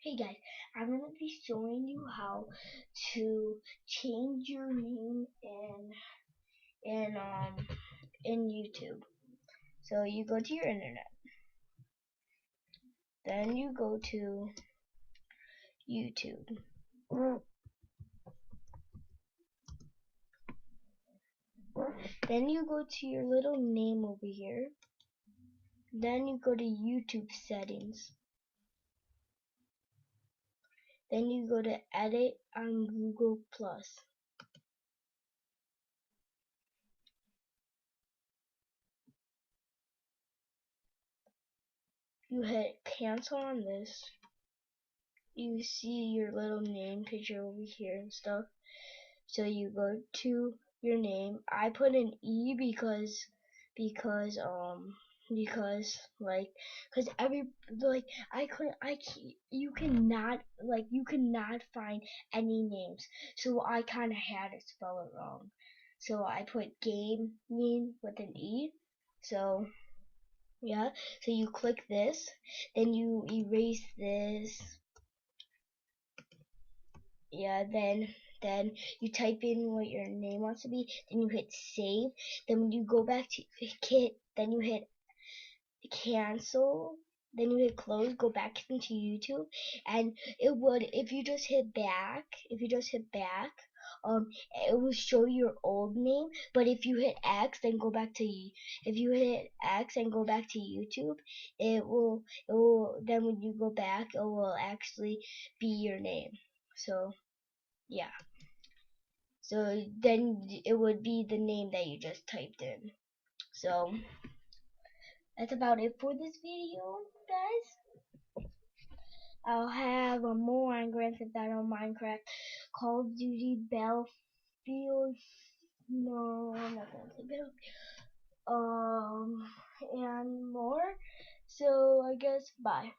Hey guys, I'm gonna be showing you how to change your name in YouTube. So you go to your internet, then you go to YouTube. Then you go to your little name over here. Then you go to YouTube settings. Then you go to edit on Google Plus. You hit cancel on this. You see your little name picture over here and stuff. So you go to your name. I put an E because because every I couldn't I c- you cannot find any names, so I kind of had to spell it wrong. So I put gaming with an E. So yeah, so you click this, then you erase this. Yeah, then you type in what your name wants to be, then you hit save, then when you go back to then you hit cancel, then you hit close, go back into YouTube, and it would if you just hit back, um it will show your old name, but if you hit X then go back to if you hit X and go back to YouTube, it will then when you go back it will actually be your name. So yeah. So then it would be the name that you just typed in. So that's about it for this video, guys. I'll have more on Grand Theft Auto, Minecraft, Call of Duty, Battlefield. No, I'm not gonna say Battlefield. And more. So I guess bye.